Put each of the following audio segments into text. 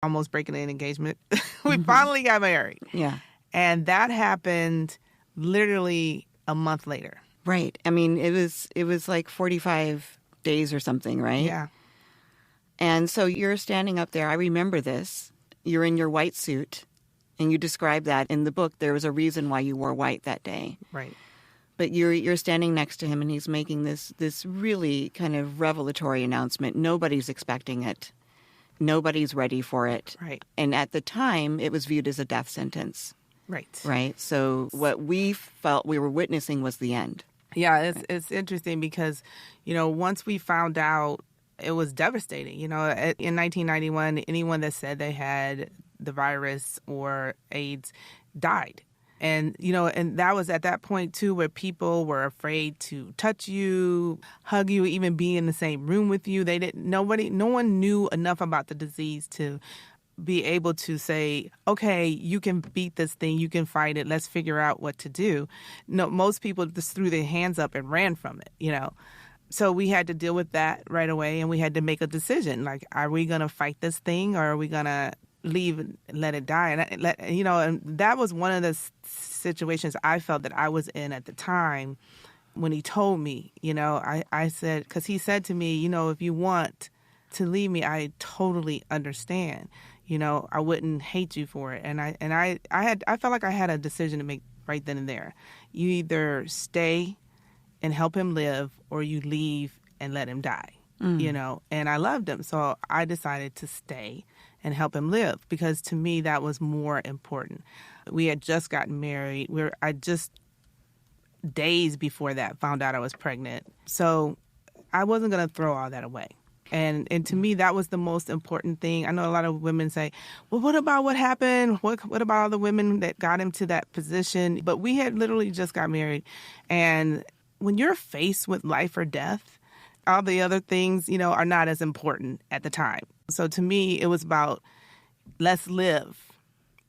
almost breaking an engagement. We finally got married. Yeah. And that happened literally a month later. Right. I mean, it was like 45 days or something, right? Yeah. And so you're standing up there. I remember this. You're in your white suit, and you describe that in the book. There was a reason why you wore white that day. Right. But you're standing next to him, and he's making this really kind of revelatory announcement. Nobody's expecting it. Nobody's ready for it. Right. And at the time, it was viewed as a death sentence. Right. Right. So what we felt we were witnessing was the end. Yeah, it's interesting because, once we found out, it was devastating. In 1991, anyone that said they had the virus or AIDS died. And, and that was at that point, too, where people were afraid to touch you, hug you, even be in the same room with you. No one knew enough about the disease to be able to say, okay, you can beat this thing, you can fight it, let's figure out what to do. No, most people just threw their hands up and ran from it, So we had to deal with that right away, and we had to make a decision. Like, are we going to fight this thing, or are we going to leave and let it die? And that was one of the situations I felt that I was in at the time when he told me, I said, because he said to me, if you want to leave me, I totally understand. I wouldn't hate you for it. And I felt like I had a decision to make right then and there. You either stay and help him live, or you leave and let him die. And I loved him. So I decided to stay and help him live, because to me that was more important. We had just gotten married. I just days before that found out I was pregnant. So I wasn't going to throw all that away. And to me, that was the most important thing. I know a lot of women say, well, what about what happened? What about all the women that got him to that position? But we had literally just got married. And when you're faced with life or death, all the other things, are not as important at the time. So to me, it was about, let's live.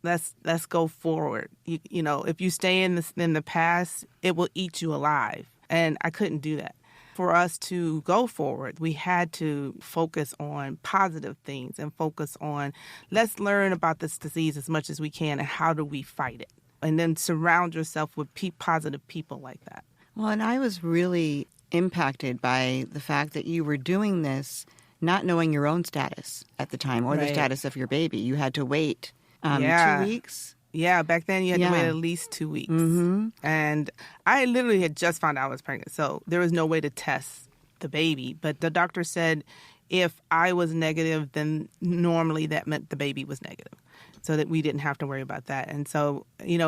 Let's go forward. If you stay in the past, it will eat you alive. And I couldn't do that. For us to go forward, we had to focus on positive things and focus on, let's learn about this disease as much as we can, and how do we fight it? And then surround yourself with positive people like that. Well, and I was really impacted by the fact that you were doing this not knowing your own status at the time, or the status of your baby. You had to wait 2 weeks. Yeah, back then you had to wait at least 2 weeks. Mm-hmm. And I literally had just found out I was pregnant, so there was no way to test the baby. But the doctor said if I was negative, then normally that meant the baby was negative, so that we didn't have to worry about that. And so, it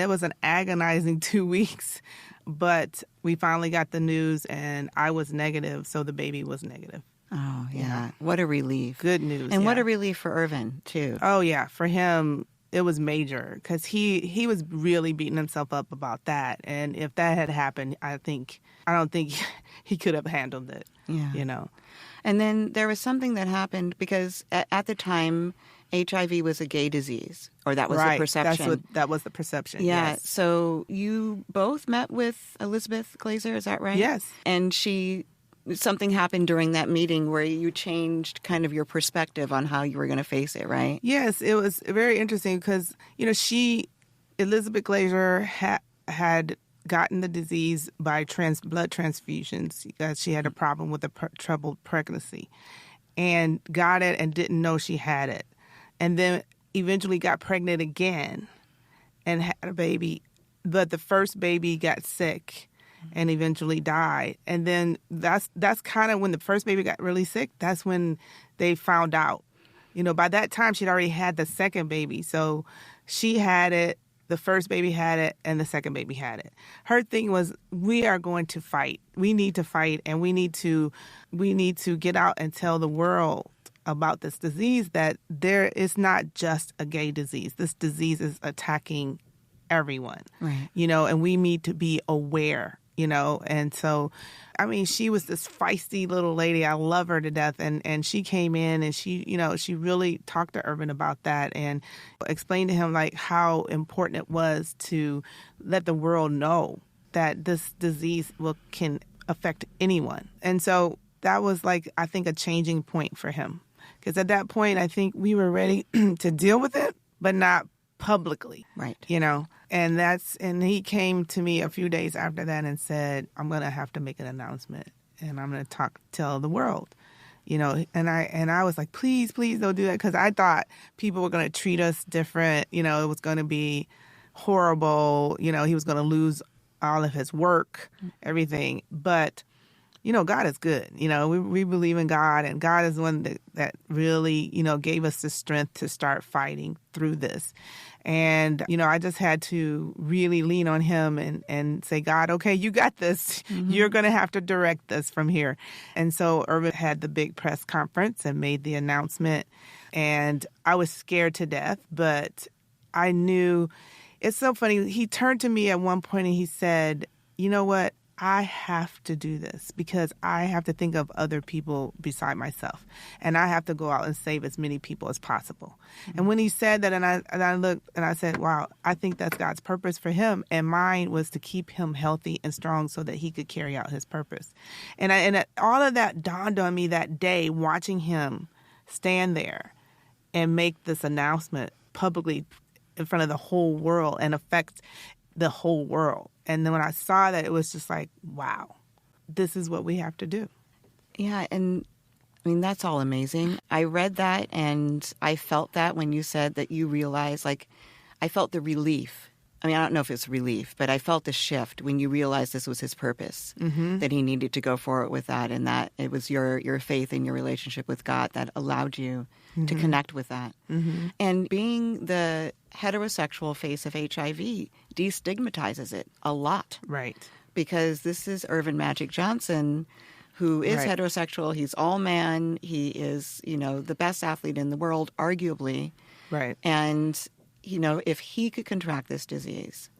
was an agonizing 2 weeks, but we finally got the news, and I was negative, so the baby was negative. Oh, yeah. What a relief. Good news. And what a relief for Irvin, too. Oh, yeah. For him, it was major, because he was really beating himself up about that. And if that had happened, I don't think he could have handled it. Yeah. And then there was something that happened, because at the time, HIV was a gay disease, or that was the perception. That was the perception. Yeah. Yes. So you both met with Elizabeth Glaser, is that right? Yes. And something happened during that meeting where you changed kind of your perspective on how you were going to face it, right? Yes, it was very interesting because, Elizabeth Glaser had gotten the disease by blood transfusions. She had a problem with a troubled pregnancy, and got it and didn't know she had it. And then eventually got pregnant again and had a baby. But the first baby got sick and eventually died. And then that's kind of when the first baby got really sick. That's when they found out. By that time, she'd already had the second baby. So she had it, the first baby had it, and the second baby had it. Her thing was, we are going to fight. We need to fight, and we need to get out and tell the world about this disease, that there is not just a gay disease. This disease is attacking everyone, right? And we need to be aware. And so, she was this feisty little lady. I love her to death. And she came in and she really talked to Irvin about that and explained to him like how important it was to let the world know that this disease can affect anyone. And so that was like, I think, a changing point for him. Because at that point, I think we were ready to deal with it, but not publicly. Right. And he came to me a few days after that and said, I'm going to have to make an announcement and I'm going to tell the world. And I was like, please don't do that, because I thought people were going to treat us different. It was going to be horrible. He was going to lose all of his work, everything. But, God is good. We believe in God, and God is the one that really, gave us the strength to start fighting through this. And, I just had to really lean on him and say, God, okay, you got this. Mm-hmm. You're going to have to direct this from here. And so Irvin had the big press conference and made the announcement. And I was scared to death, but I knew. It's so funny. He turned to me at one point and he said, you know what? I have to do this because I have to think of other people beside myself, and I have to go out and save as many people as possible. Mm-hmm. And when he said that, and I looked and I said, wow, I think that's God's purpose for him, and mine was to keep him healthy and strong so that he could carry out his purpose. And all of that dawned on me that day, watching him stand there and make this announcement publicly in front of the whole world and affect the whole world. And then when I saw that, it was just like, wow, this is what we have to do. Yeah, and I mean, that's all amazing. I read that and I felt that when you said that you realized, I felt the relief. I mean, I don't know if it's relief, but I felt the shift when you realized this was his purpose, mm-hmm. that he needed to go forward with that, and that it was your faith and your relationship with God that allowed you mm-hmm. to connect with that. Mm-hmm. And being the heterosexual face of HIV destigmatizes it a lot. Right. Because this is Irvin Magic Johnson, who is right. heterosexual. He's all man. He is, the best athlete in the world, arguably. Right. And if he could contract this disease,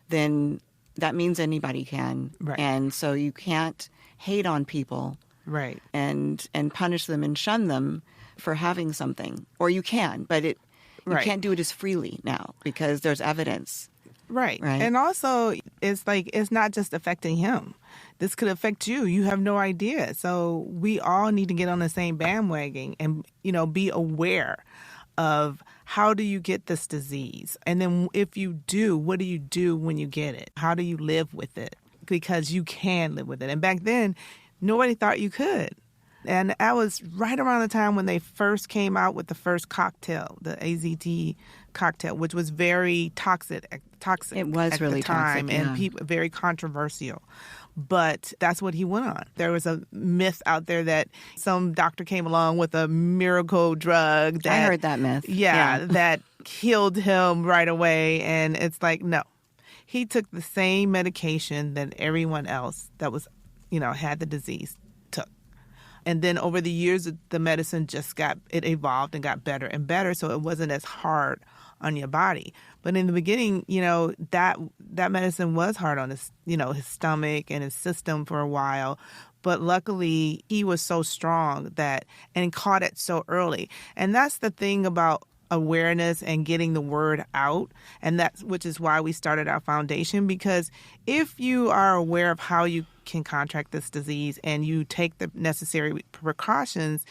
then that means anybody can. Right. And so you can't hate on people, right, and punish them and shun them for having something. Or you can, but you right. can't do it as freely now because there's evidence. Right. Right. And also, it's not just affecting him. This could affect you. You have no idea. So we all need to get on the same bandwagon and, be aware of how do you get this disease? And then if you do, what do you do when you get it? How do you live with it? Because you can live with it. And back then, nobody thought you could. And that was right around the time when they first came out with the first cocktail, the AZT cocktail, which was very toxic. It was at really the time, toxic, yeah. And very controversial. But that's what he went on. There was a myth out there that some doctor came along with a miracle drug. I heard that myth. Yeah, that killed him right away. And it's like, no. He took the same medication that everyone else that was, had the disease took. And then over the years, the medicine it evolved and got better and better, so it wasn't as hard on your body. But in the beginning, that medicine was hard on his, his stomach and his system for a while. But luckily, he was so strong and caught it so early. And that's the thing about awareness and getting the word out, and which is why we started our foundation, because if you are aware of how you can contract this disease and you take the necessary precautions,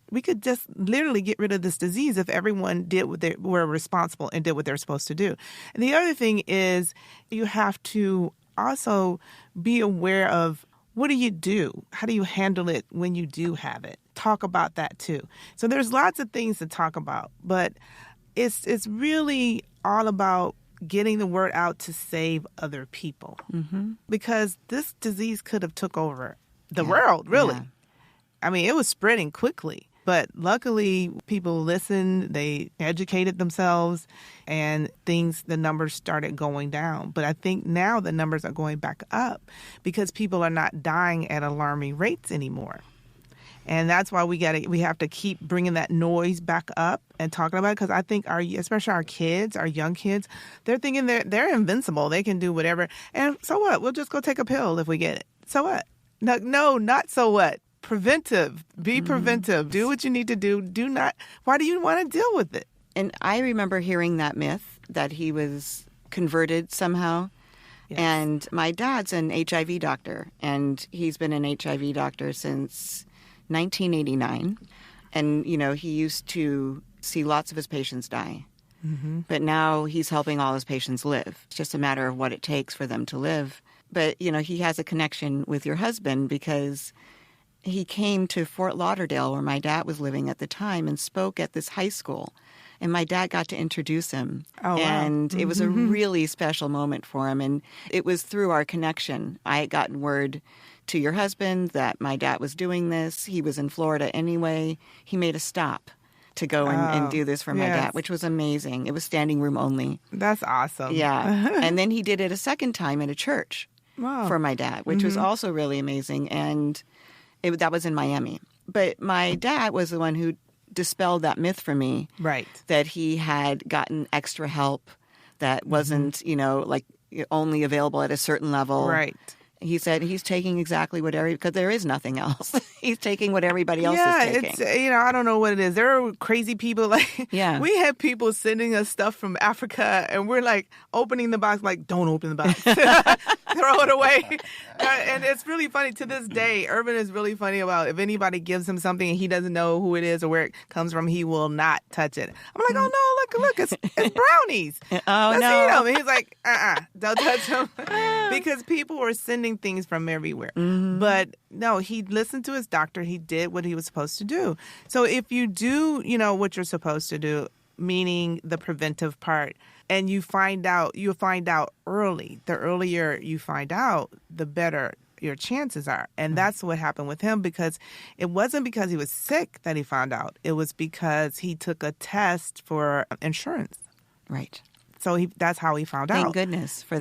we could just literally get rid of this disease if everyone did what they were responsible and did what they're supposed to do. And the other thing is you have to also be aware of, what do you do? How do you handle it when you do have it? Talk about that too. So there's lots of things to talk about, but it's really all about getting the word out to save other people, mm-hmm. because this disease could have took over the world, really. Yeah. I mean, it was spreading quickly. But luckily, people listened, they educated themselves, and the numbers started going down. But I think now the numbers are going back up because people are not dying at alarming rates anymore. And that's why we have to keep bringing that noise back up and talking about it, because I think especially our kids, our young kids, they're thinking they're invincible. They can do whatever. And so what? We'll just go take a pill if we get it. So what? No, not so what. Preventive. Be preventive. Do what you need to do. Why do you want to deal with it? And I remember hearing that myth that he was converted somehow. Yes. And my dad's an HIV doctor, and he's been an HIV doctor since 1989. And, he used to see lots of his patients die. But now he's helping all his patients live. It's just a matter of what it takes for them to live. But, he has a connection with your husband because he came to Fort Lauderdale, where my dad was living at the time, and spoke at this high school. And my dad got to introduce him. Oh, wow. And it was a really special moment for him. And it was through our connection. I had gotten word to your husband that my dad was doing this. He was in Florida anyway. He made a stop to go and do this for my dad, which was amazing. It was standing room only. That's awesome. Yeah. And then he did it a second time at a church for my dad, which was also really amazing. And that was in Miami. But my dad was the one who dispelled that myth for me. Right. That he had gotten extra help that wasn't, like only available at a certain level. Right. He said he's taking exactly what because there is nothing else. He's taking what everybody else is taking. It's, I don't know what it is. There are crazy people we had people sending us stuff from Africa and we're like opening the box, like, don't open the box. Throw it away. And it's really funny to this day. Urban is really funny about if anybody gives him something and he doesn't know who it is or where it comes from, he will not touch it. I'm like, oh no, look, it's brownies. Let's eat them. And he's like, don't touch them. Because people were sending things from everywhere. But no, he listened to his doctor. He did what he was supposed to do. So if you do, what you're supposed to do, meaning the preventive part, and you'll find out early. The earlier you find out, the better your chances are. And that's what happened with him, because it wasn't because he was sick that he found out. It was because he took a test for insurance. Right. So that's how he found out. Thank goodness for